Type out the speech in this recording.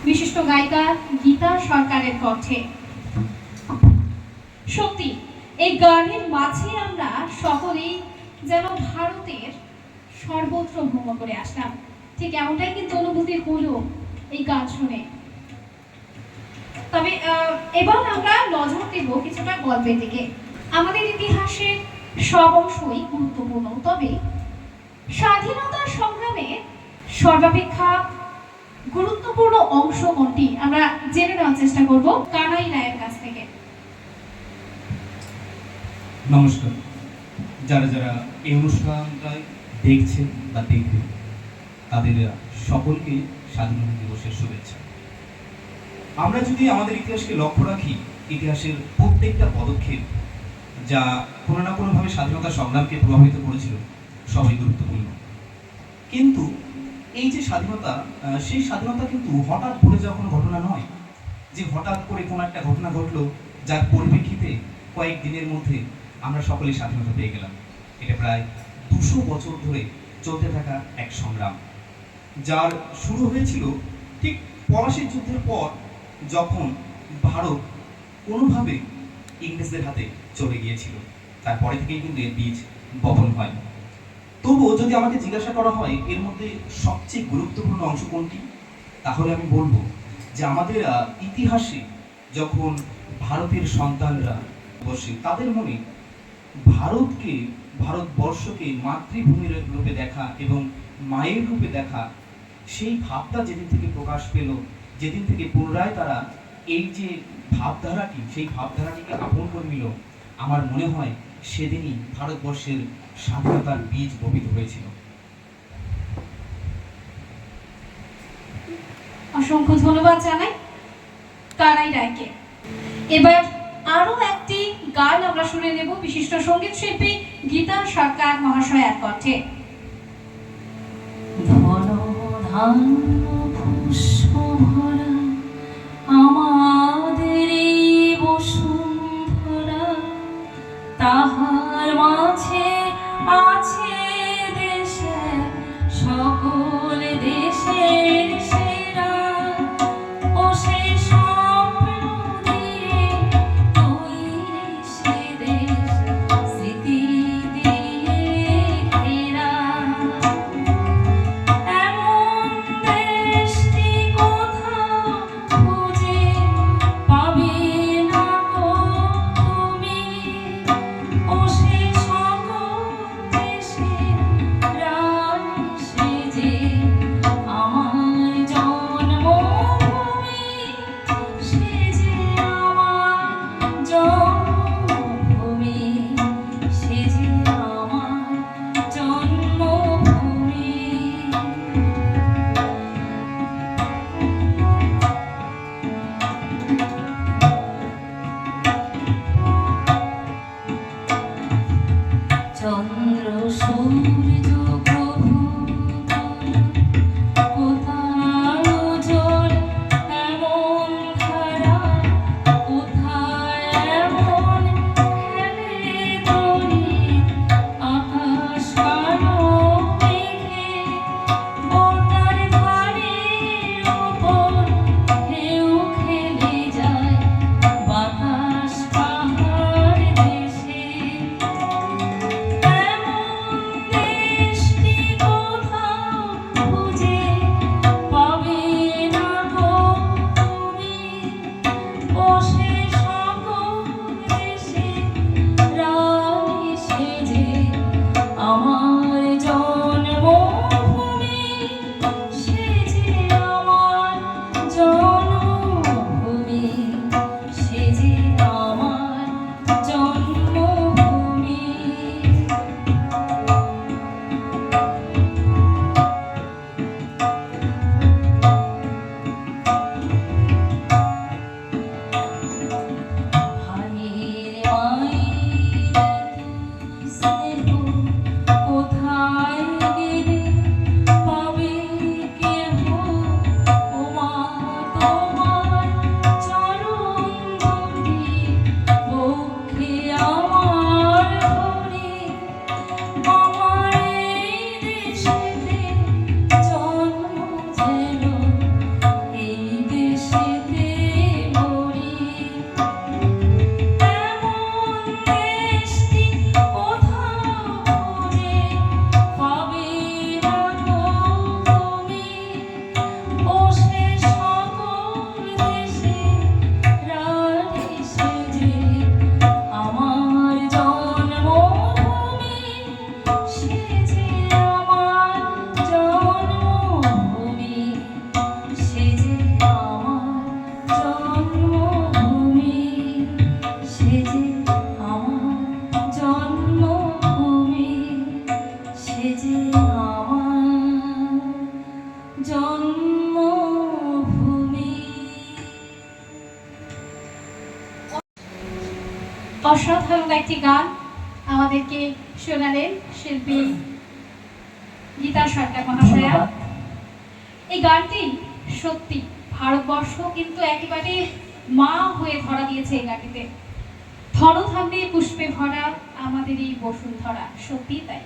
বিশিষ্ট গায়িকা গীতা সরকারের কণ্ঠে। সত্যি এই গানের মাঝে আমরা সকলেই যেন ভারতের সর্বত্র ভ্রমণ করে আসলাম, ঠিক এমনটাই কিন্তু অনুভূতি হলো এই গান শুনে। তবে এবার আমরা নজর দেব কিছুটা গল্পের দিকে। আমাদের ইতিহাসে সব অংশই গুরুত্বপূর্ণ, তবে স্বাধীনতার সংগ্রামে সর্বাপেক্ষা গুরুত্বপূর্ণ অংশ কোনটি আমরা জেনে নেওয়ার চেষ্টা করব কানাই রায়ের কাছ থেকে। নমস্কার। যারা যারা এই অনুষ্ঠানটা দেখছেন বা দেখবেন তাদের সকলকে স্বাধীনতা দিবসের শুভেচ্ছা। আমরা যদি আমাদের ইতিহাসকে লক্ষ্য রাখি, ইতিহাসের প্রত্যেকটা পদক্ষেপ যা কোনো না কোনোভাবে স্বাধীনতা সংগ্রামকে প্রভাবিত করেছিল সবই গুরুত্বপূর্ণ। কিন্তু এই যে স্বাধীনতা, সেই স্বাধীনতা কিন্তু হঠাৎ ঘটে যাওয়া কোনো ঘটনা নয়, যে হঠাৎ করে কোনো একটা ঘটনা ঘটলো যার পরিপ্রেক্ষিতে কয়েকদিনের মধ্যে আমরা সকলে স্বাধীনতা পেয়ে গেলাম। এটা প্রায় 200 বছর ধরে চলতে থাকা এক সংগ্রাম, যার শুরু হয়েছিল ঠিক পলাশির যুদ্ধের পর, যখন ভারত কোনোভাবে ইংরেজদের হাতে চলে গিয়েছিল। তারপরে থেকেই কিন্তু এর বীজ বপন হয়। তবুও যদি আমাকে জিজ্ঞাসা করা হয় এর মধ্যে সবচেয়ে গুরুত্বপূর্ণ অংশ কোনটি, তাহলে আমি বলবো যে আমাদের ইতিহাসে যখন ভারতের সন্তানরা বসে, তাদের মনে ভারতকে, ভারতবর্ষকে মাতৃভূমির রূপে দেখা এবং মায়ের রূপে দেখা, সেই ভাবটা যেদিন থেকে প্রকাশ পেল, যেদিন থেকে পুনরায় তারা এই যে ভাবধারাটি, সেই ভাবধারাটিকে আপন করে নিল, আমার মনে হয় সেদিনই ভারতবর্ষের স্বাধীনতার বীজ বপিত হয়েছিল। অসংখ্য ধন্যবাদ জানাই কানাই রায়কে। এবার আরো একটি গান আমরা শুনে নেব বিশিষ্ট সঙ্গীত শিল্পী গীতা সরকার মহাশয়ার কণ্ঠে। আমাদের বসুন্ধরা, তাহার মাঝে আছে দেশে সকল দেশের সেরা, ও সেই স্বপ্ন দিয়ে তৈরি সে দেশ স্মৃতি দিয়ে ঘেরা। এমন দেশ অসাধারণ একটি গান আমাদেরকে শোনালেন শিল্পী গীতা সরকার মহাশয়া। ধন্যবাদ। এই গানটি সত্যি ভারতবর্ষ কিন্তু একেবারে মা হয়ে ধরা দিয়েছে এই গানটিতে। ধনধান্যে পুষ্পে ভরা আমাদের এই বসুন্ধরা, সত্যি তাই।